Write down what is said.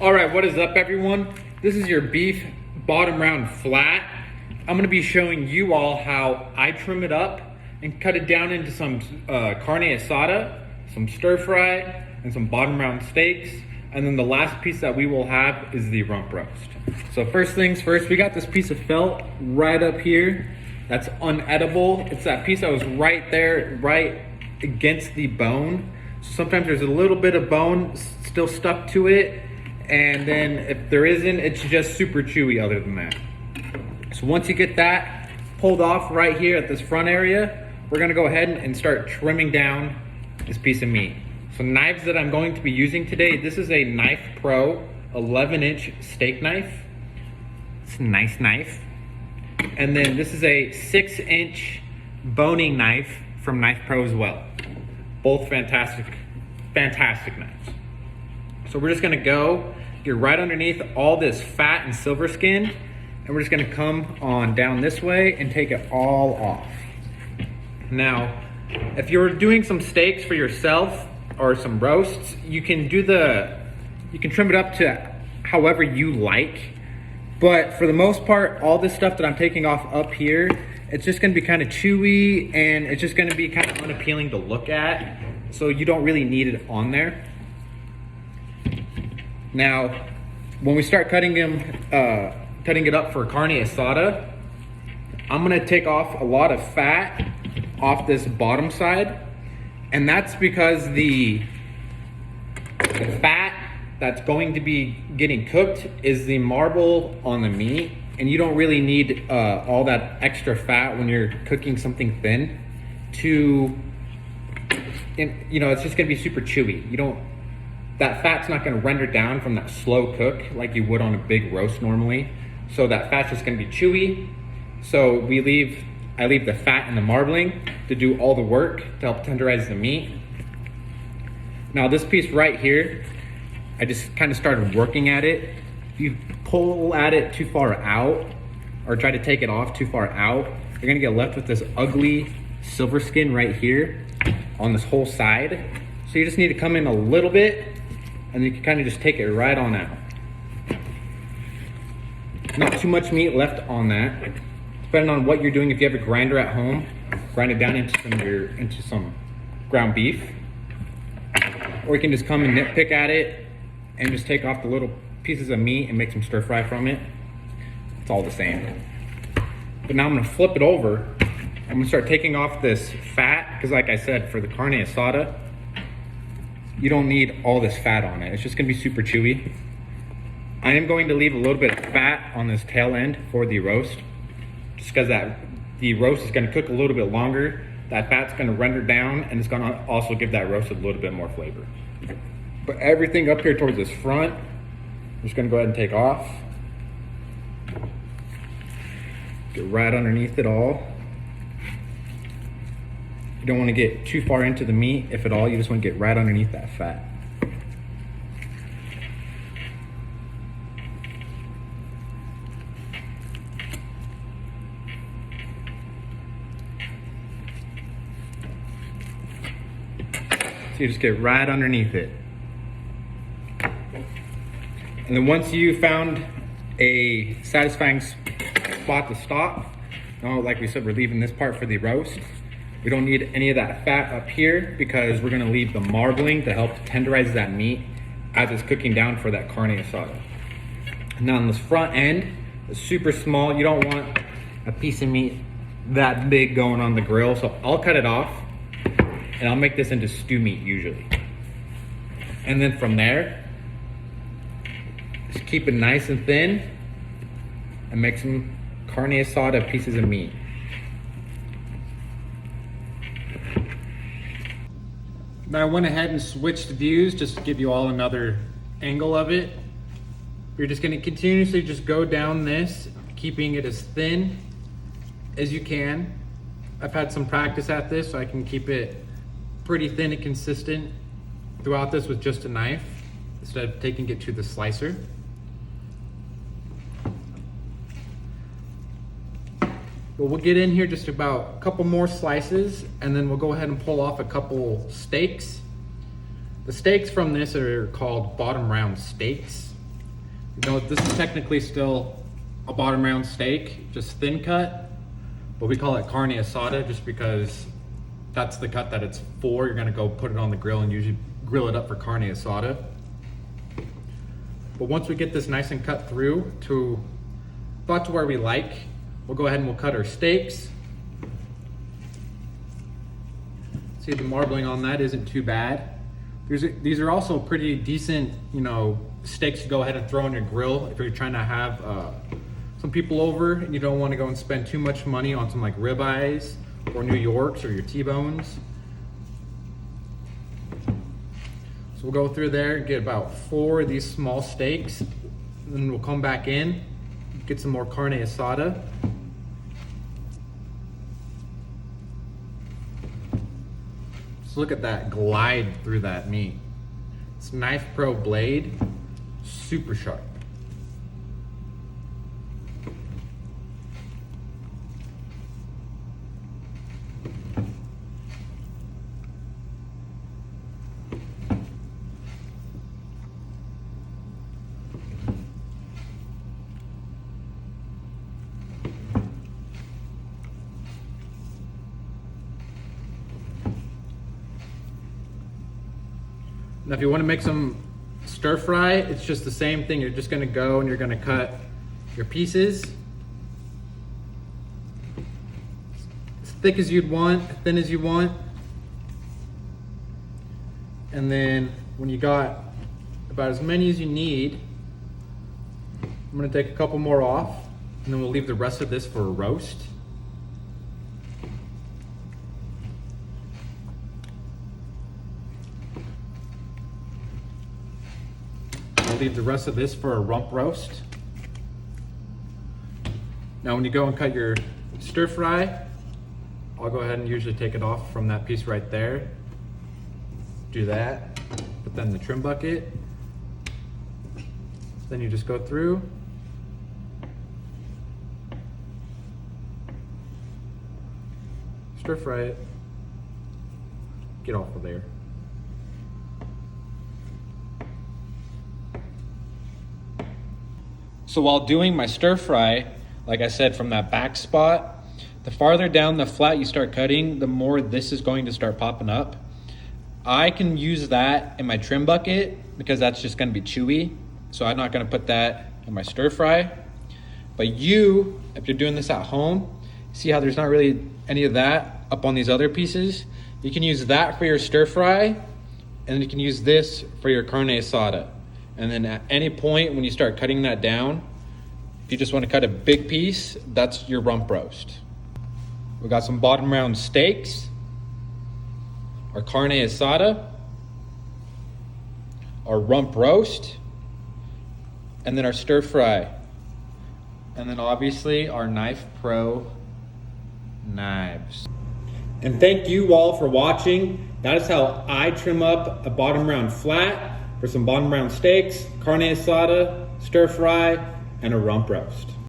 All right, what is up, everyone? This is your beef bottom round flat. I'm gonna be showing you all how I trim it up and cut it down into some carne asada, some stir fry, and some bottom round steaks. And then the last piece that we will have is the rump roast. So first things first, we got this piece of felt right up here. That's unedible. It's that piece that was right there, right against the bone. So sometimes there's a little bit of bone still stuck to it. And then if there isn't, it's just super chewy other than that. So once you get that pulled off right here at this front area, we're gonna go ahead and start trimming down this piece of meat. So knives that I'm going to be using today, this is a Knife Pro 11-inch steak knife. It's a nice knife. And then this is a 6-inch boning knife from Knife Pro as well. Both fantastic knives. So we're just gonna get right underneath all this fat and silver skin, and we're just gonna come on down this way and take it all off. Now, if you're doing some steaks for yourself or some roasts, you can trim it up to however you like. But for the most part, all this stuff that I'm taking off up here, it's just gonna be kind of chewy and it's just gonna be kind of unappealing to look at. So you don't really need it on there. Now, when we start cutting it up for carne asada, I'm gonna take off a lot of fat off this bottom side. And that's because the fat that's going to be getting cooked is the marble on the meat. And you don't really need all that extra fat when you're cooking something thin it's just gonna be super chewy. That fat's not gonna render down from that slow cook like you would on a big roast normally. So that fat's just gonna be chewy. So I leave the fat and the marbling to do all the work to help tenderize the meat. Now this piece right here, I just kind of started working at it. If you pull at it too far out or try to take it off too far out, you're gonna get left with this ugly silver skin right here on this whole side. So you just need to come in a little bit and you can kind of just take it right on out. Not too much meat left on that. Depending on what you're doing, if you have a grinder at home, grind it down into some ground beef. Or you can just come and nitpick at it and just take off the little pieces of meat and make some stir fry from it. It's all the same. But now I'm gonna flip it over. I'm gonna start taking off this fat, because like I said, for the carne asada, you don't need all this fat on it. It's just gonna be super chewy. I am going to leave a little bit of fat on this tail end for the roast, just because the roast is gonna cook a little bit longer. That fat's gonna render down and it's gonna also give that roast a little bit more flavor. But everything up here towards this front, I'm just gonna go ahead and take off. Get right underneath it all. You don't want to get too far into the meat, if at all. You just want to get right underneath that fat. So you just get right underneath it. And then once you found a satisfying spot to stop, like we said, we're leaving this part for the roast. We don't need any of that fat up here because we're gonna leave the marbling to help tenderize that meat as it's cooking down for that carne asada. Now on this front end, it's super small. You don't want a piece of meat that big going on the grill. So I'll cut it off and I'll make this into stew meat usually. And then from there, just keep it nice and thin and make some carne asada pieces of meat. Now I went ahead and switched views just to give you all another angle of it. You're just gonna continuously just go down this, keeping it as thin as you can. I've had some practice at this, so I can keep it pretty thin and consistent throughout this with just a knife, instead of taking it to the slicer. But we'll get in here just about a couple more slices, and then we'll go ahead and pull off a couple steaks. The steaks from this are called bottom round steaks. You know, this is technically still a bottom round steak, just thin cut, but we call it carne asada just because that's the cut that it's for. You're gonna go put it on the grill and usually grill it up for carne asada. But once we get this nice and cut through to about to where we like, we'll go ahead and we'll cut our steaks. See, the marbling on that isn't too bad. These are also pretty decent, you know, steaks to go ahead and throw on your grill if you're trying to have some people over and you don't want to go and spend too much money on some like ribeyes or New Yorks or your T-bones. So we'll go through there and get about 4 of these small steaks. Then we'll come back in, get some more carne asada. So look at that glide through that meat. It's Knife Pro blade, super sharp. Now if you want to make some stir fry, it's just the same thing. You're just going to go and you're going to cut your pieces as thick as you'd want, as thin as you want. And then when you got about as many as you need, I'm going to take a couple more off and then we'll leave the rest of this for a roast. Leave the rest of this for a rump roast. Now when you go and cut your stir fry, I'll go ahead and usually take it off from that piece right there. Do that, put that in the trim bucket. Then you just go through. Stir fry it. Get off of there. So while doing my stir fry, like I said, from that back spot, the farther down the flat you start cutting, the more this is going to start popping up. I can use that in my trim bucket because that's just going to be chewy. So I'm not going to put that in my stir fry. But you, if you're doing this at home, see how there's not really any of that up on these other pieces? You can use that for your stir fry, and then you can use this for your carne asada. And then at any point when you start cutting that down, if you just want to cut a big piece, that's your rump roast. We got some bottom round steaks, our carne asada, our rump roast, and then our stir fry. And then obviously our Knife Pro knives. And thank you all for watching. That is how I trim up a bottom round flat for some bottom round steaks, carne asada, stir fry, and a rump roast.